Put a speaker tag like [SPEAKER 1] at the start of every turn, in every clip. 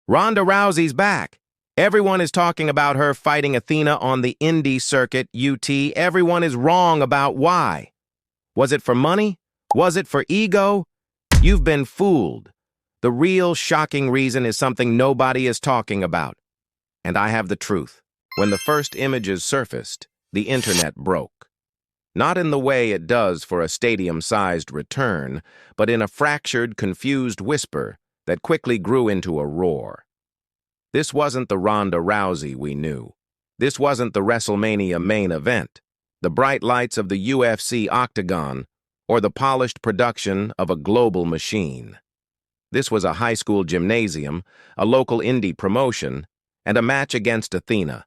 [SPEAKER 1] Ronda Rousey's back. Everyone is talking about her fighting Athena on the indie circuit, UT. Everyone is wrong about why. Was it for money? Was it for ego? You've been fooled. The real shocking reason is something nobody is talking about. And I have the truth. When the first images surfaced, the internet broke. Not in the way it does for a stadium-sized return, but in a fractured, confused whisper that quickly grew into a roar. This wasn't the Ronda Rousey we knew. This wasn't the WrestleMania main event, the bright lights of the UFC octagon, or the polished production of a global machine. This was a high school gymnasium, a local indie promotion, and a match against Athena,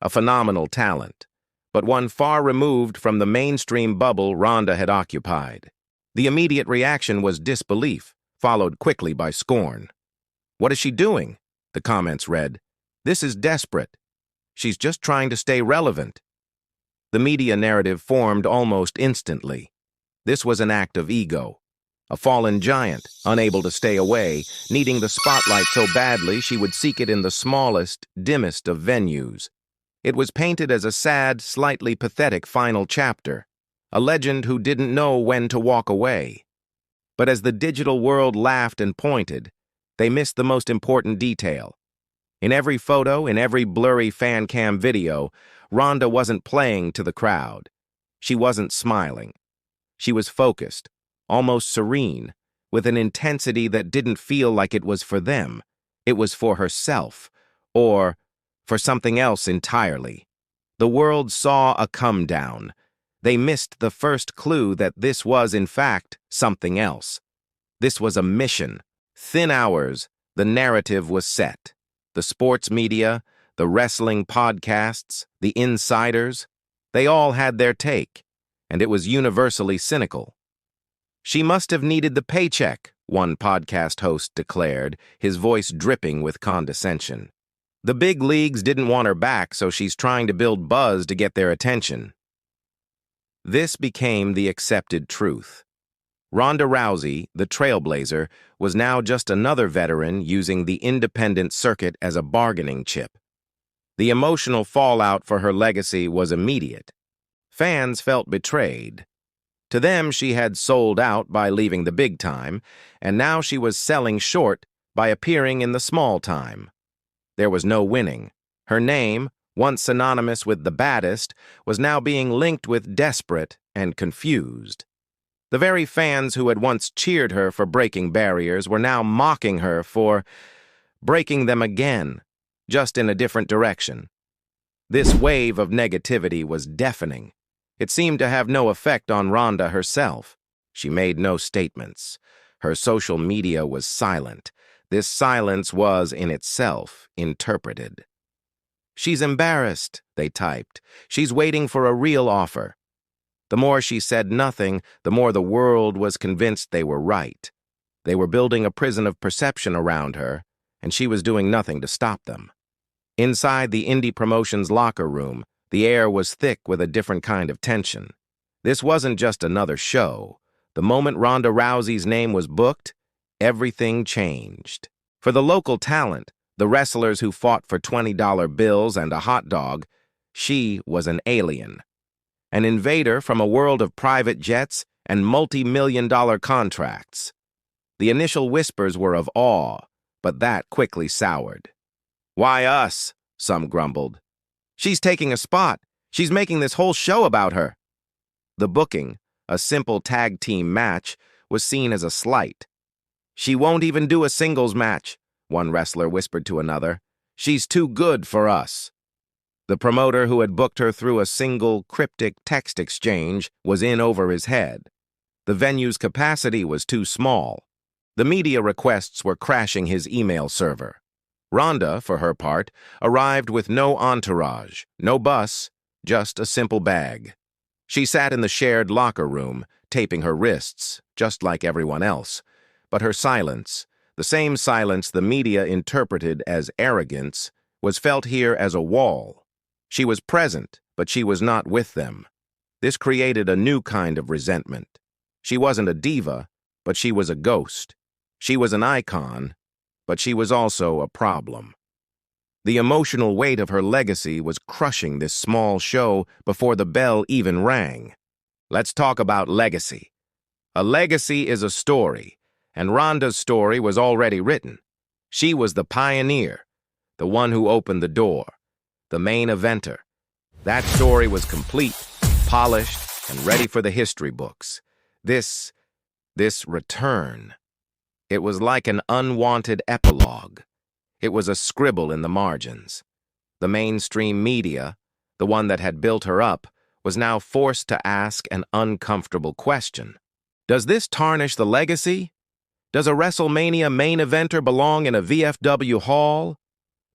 [SPEAKER 1] a phenomenal talent, but one far removed from the mainstream bubble Ronda had occupied. The immediate reaction was disbelief, followed quickly by scorn. "What is she doing?" the comments read. "This is desperate. She's just trying to stay relevant." The media narrative formed almost instantly. This was an act of ego. A fallen giant, unable to stay away, needing the spotlight so badly she would seek it in the smallest, dimmest of venues. It was painted as a sad, slightly pathetic final chapter, a legend who didn't know when to walk away. But as the digital world laughed and pointed, they missed the most important detail. In every photo, in every blurry fan cam video, Ronda wasn't playing to the crowd. She wasn't smiling. She was focused, almost serene, with an intensity that didn't feel like it was for them. It was for herself, or for something else entirely. The world saw a come down. They missed the first clue that this was, in fact, something else. This was a mission. Thin hours, the narrative was set. The sports media, the wrestling podcasts, the insiders, they all had their take, and it was universally cynical. "She must have needed the paycheck," one podcast host declared, his voice dripping with condescension. "The big leagues didn't want her back, so she's trying to build buzz to get their attention." This became the accepted truth. Ronda Rousey, the trailblazer, was now just another veteran using the independent circuit as a bargaining chip. The emotional fallout for her legacy was immediate. Fans felt betrayed. To them, she had sold out by leaving the big time, and now she was selling short by appearing in the small time. There was no winning. Her name, once synonymous with the baddest, was now being linked with desperate and confused. The very fans who had once cheered her for breaking barriers were now mocking her for breaking them again, just in a different direction. This wave of negativity was deafening. It seemed to have no effect on Ronda herself. She made no statements. Her social media was silent. This silence was, in itself, interpreted. "She's embarrassed," they typed. "She's waiting for a real offer." The more she said nothing, the more the world was convinced they were right. They were building a prison of perception around her, and she was doing nothing to stop them. Inside the indie promotion's locker room, the air was thick with a different kind of tension. This wasn't just another show. The moment Ronda Rousey's name was booked, everything changed. For the local talent, the wrestlers who fought for $20 bills and a hot dog, she was an alien. An invader from a world of private jets and multi-million-dollar contracts. The initial whispers were of awe, but that quickly soured. "Why us?" some grumbled. "She's taking a spot. She's making this whole show about her." The booking, a simple tag team match, was seen as a slight. "She won't even do a singles match," one wrestler whispered to another. "She's too good for us." The promoter who had booked her through a single, cryptic text exchange was in over his head. The venue's capacity was too small. The media requests were crashing his email server. Ronda, for her part, arrived with no entourage, no bus, just a simple bag. She sat in the shared locker room, taping her wrists, just like everyone else. But her silence, the same silence the media interpreted as arrogance, was felt here as a wall. She was present, but she was not with them. This created a new kind of resentment. She wasn't a diva, but she was a ghost. She was an icon, but she was also a problem. The emotional weight of her legacy was crushing this small show before the bell even rang. Let's talk about legacy. A legacy is a story, and Ronda's story was already written. She was the pioneer, the one who opened the door, the main eventer. That story was complete, polished, and ready for the history books. This return. It was like an unwanted epilogue. It was a scribble in the margins. The mainstream media, the one that had built her up, was now forced to ask an uncomfortable question. Does this tarnish the legacy? Does a WrestleMania main eventer belong in a VFW hall?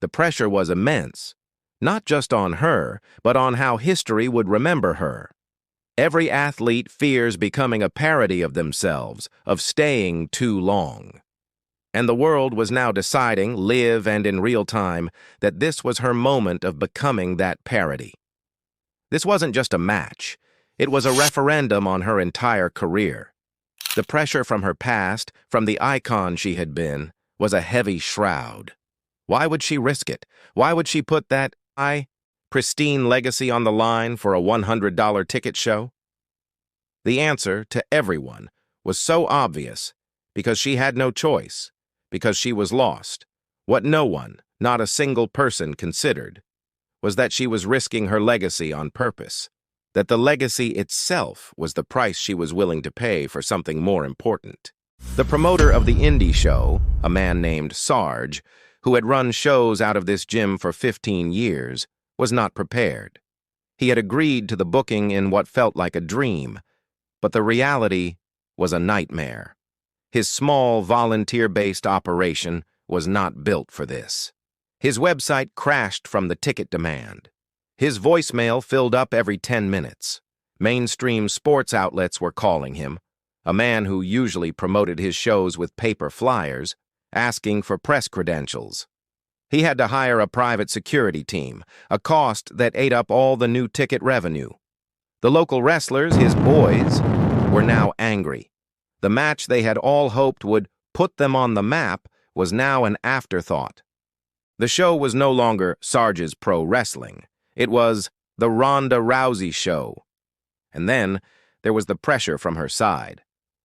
[SPEAKER 1] The pressure was immense, not just on her, but on how history would remember her. Every athlete fears becoming a parody of themselves, of staying too long. And the world was now deciding, live and in real time, that this was her moment of becoming that parody. This wasn't just a match. It was a referendum on her entire career. The pressure from her past, from the icon she had been, was a heavy shroud. Why would she risk it? Why would she put that pristine legacy on the line for a $100 ticket show? The answer to everyone was so obvious because she had no choice, because she was lost. What no one, not a single person, considered was that she was risking her legacy on purpose, that the legacy itself was the price she was willing to pay for something more important. The promoter of the indie show, a man named Sarge, who had run shows out of this gym for 15 years, was not prepared. He had agreed to the booking in what felt like a dream, but the reality was a nightmare. His small, volunteer-based operation was not built for this. His website crashed from the ticket demand. His voicemail filled up every 10 minutes. Mainstream sports outlets were calling him, a man who usually promoted his shows with paper flyers, asking for press credentials. He had to hire a private security team, a cost that ate up all the new ticket revenue. The local wrestlers, his boys, were now angry. The match they had all hoped would put them on the map was now an afterthought. The show was no longer Sarge's Pro Wrestling. It was the Ronda Rousey show. And then there was the pressure from her side.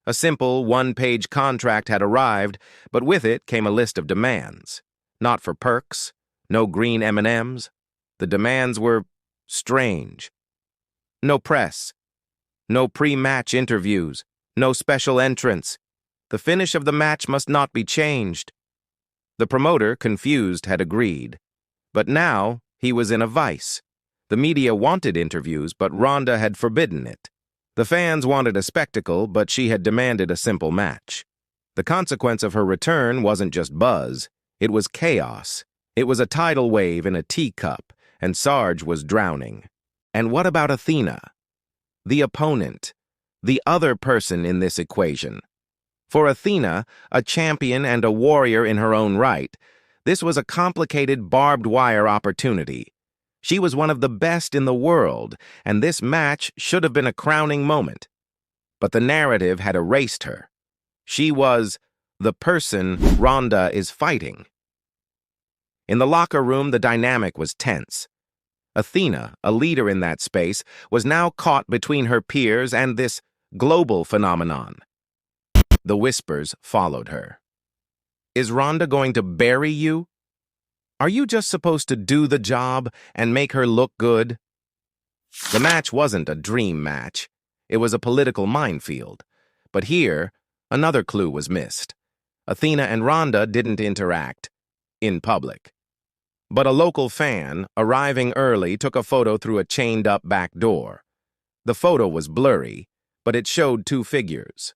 [SPEAKER 1] A simple one-page contract had arrived, but with it came a list of demands. Not for perks, no green M&Ms. The demands were strange. No press, no pre-match interviews, no special entrance. The finish of the match must not be changed. The promoter, confused, had agreed. But now he was in a vice. The media wanted interviews, but Ronda had forbidden it. The fans wanted a spectacle, but she had demanded a simple match. The consequence of her return wasn't just buzz. It was chaos. It was a tidal wave in a teacup, and Sarge was drowning. And what about Athena? The opponent. The other person in this equation. For Athena, a champion and a warrior in her own right, this was a complicated barbed wire opportunity. She was one of the best in the world, and this match should have been a crowning moment. But the narrative had erased her. She was the person Ronda is fighting. In the locker room, the dynamic was tense. Athena, a leader in that space, was now caught between her peers and this global phenomenon. The whispers followed her. Is Ronda going to bury you? Are you just supposed to do the job and make her look good? The match wasn't a dream match. It was a political minefield. But here, another clue was missed. Athena and Ronda didn't interact in public. But a local fan, arriving early, took a photo through a chained-up back door. The photo was blurry, but it showed two figures.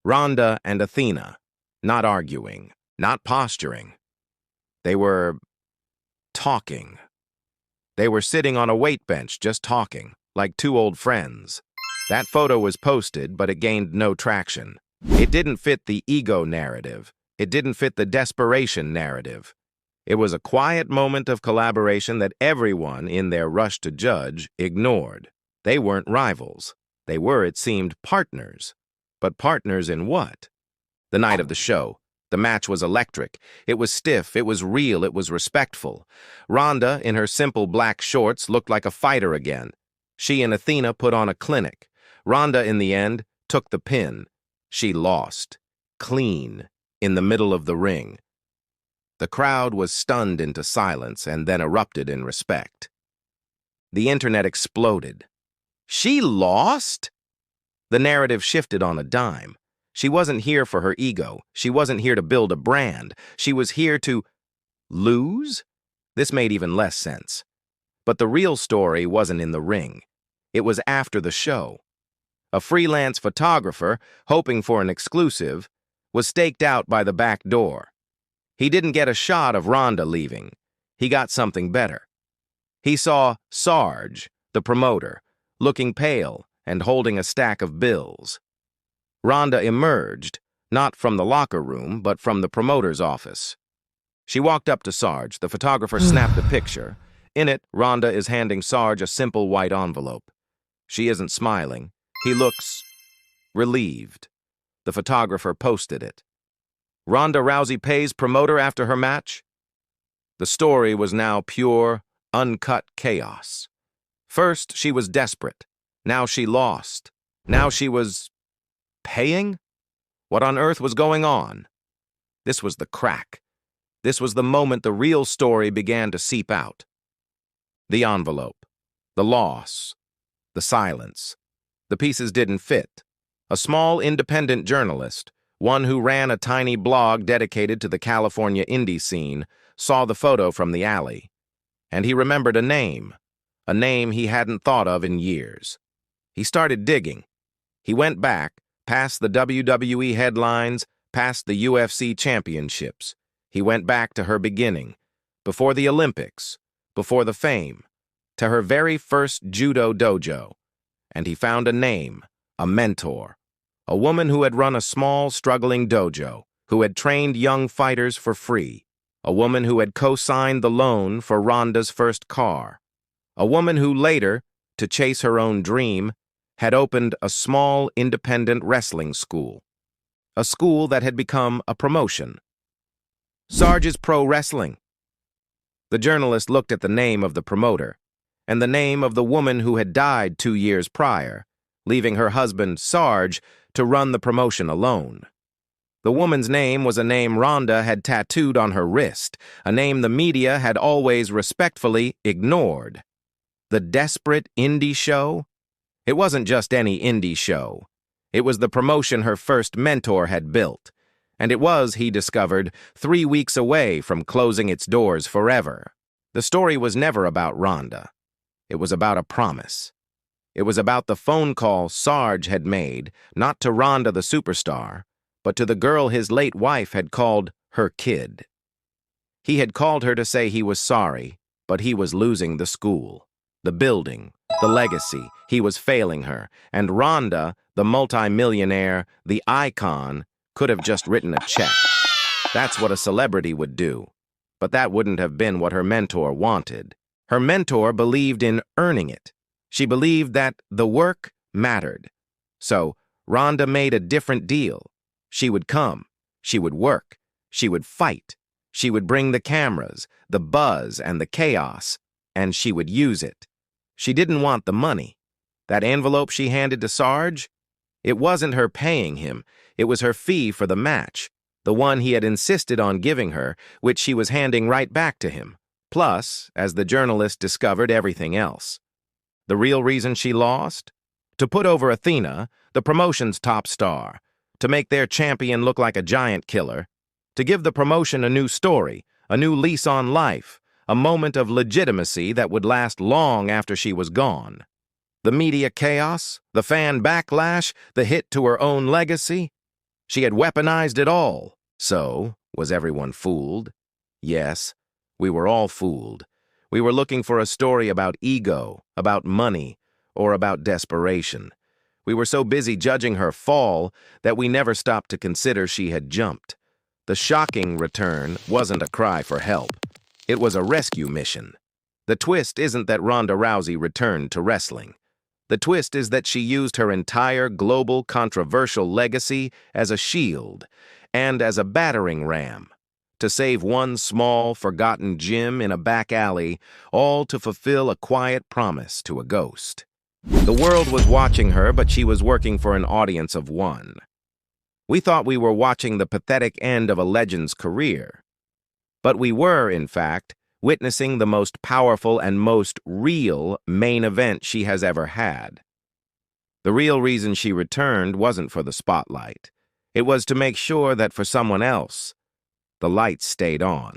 [SPEAKER 1] Ronda and Athena, not arguing, not posturing. They were talking. They were sitting on a weight bench just talking, like two old friends. That photo was posted, but it gained no traction. It didn't fit the ego narrative. It didn't fit the desperation narrative. It was a quiet moment of collaboration that everyone, in their rush to judge, ignored. They weren't rivals. They were, it seemed, partners. But partners in what? The night of the show, The match was electric. It was stiff, it was real, it was respectful. Ronda, in her simple black shorts, looked like a fighter again. She and Athena put on a clinic. Ronda, in the end, took the pin. She lost. Clean. In the middle of the ring. The crowd was stunned into silence and then erupted in respect. The internet exploded. She lost? The narrative shifted on a dime. She wasn't here for her ego. She wasn't here to build a brand. She was here to lose? This made even less sense. But the real story wasn't in the ring. It was after the show. A freelance photographer, hoping for an exclusive, was staked out by the back door. He didn't get a shot of Ronda leaving. He got something better. He saw Sarge, the promoter, looking pale and holding a stack of bills. Ronda emerged, not from the locker room, but from the promoter's office. She walked up to Sarge. The photographer snapped a picture. In it, Ronda is handing Sarge a simple white envelope. She isn't smiling. He looks relieved. The photographer posted it. Ronda Rousey pays promoter after her match? The story was now pure, uncut chaos. First, she was desperate. Now she lost. Now she was paying? What on earth was going on? This was the crack. This was the moment the real story began to seep out. The envelope. The loss. The silence. The pieces didn't fit. A small independent journalist, one who ran a tiny blog dedicated to the California indie scene, saw the photo from the alley. And he remembered a name he hadn't thought of in years. He started digging. He went back, past the WWE headlines, past the UFC championships. He went back to her beginning, before the Olympics, before the fame, to her very first judo dojo. And he found a name, a mentor, a woman who had run a small, struggling dojo, who had trained young fighters for free, a woman who had co-signed the loan for Ronda's first car, a woman who later, to chase her own dream, had opened a small, independent wrestling school, a school that had become a promotion. Sarge's Pro Wrestling. The journalist looked at the name of the promoter and the name of the woman who had died 2 years prior, leaving her husband, Sarge, to run the promotion alone. The woman's name was a name Ronda had tattooed on her wrist, a name the media had always respectfully ignored. The desperate indie show? It wasn't just any indie show. It was the promotion her first mentor had built. And it was, he discovered, 3 weeks away from closing its doors forever. The story was never about Ronda. It was about a promise. It was about the phone call Sarge had made, not to Ronda the superstar, but to the girl his late wife had called her kid. He had called her to say he was sorry, but he was losing the school, the building, the legacy. He was failing her, and Ronda, the multimillionaire, the icon, could have just written a check. That's what a celebrity would do. But that wouldn't have been what her mentor wanted. Her mentor believed in earning it. She believed that the work mattered. So, Ronda made a different deal. She would come. She would work. She would fight. She would bring the cameras, the buzz, and the chaos, and she would use it. She didn't want the money. That envelope she handed to Sarge? It wasn't her paying him. It was her fee for the match, the one he had insisted on giving her, which she was handing right back to him. Plus, as the journalist discovered, everything else. The real reason she lost? To put over Athena, the promotion's top star, to make their champion look like a giant killer, to give the promotion a new story, a new lease on life, a moment of legitimacy that would last long after she was gone. The media chaos, the fan backlash, the hit to her own legacy. She had weaponized it all. So, was everyone fooled? Yes, we were all fooled. We were looking for a story about ego, about money, or about desperation. We were so busy judging her fall that we never stopped to consider she had jumped. The shocking return wasn't a cry for help. It was a rescue mission. The twist isn't that Ronda Rousey returned to wrestling. The twist is that she used her entire global controversial legacy as a shield, and as a battering ram, to save one small, forgotten gem in a back alley, all to fulfill a quiet promise to a ghost. The world was watching her, but she was working for an audience of one. We thought we were watching the pathetic end of a legend's career. But we were, in fact, witnessing the most powerful and most real main event she has ever had. The real reason she returned wasn't for the spotlight. It was to make sure that for someone else, the lights stayed on.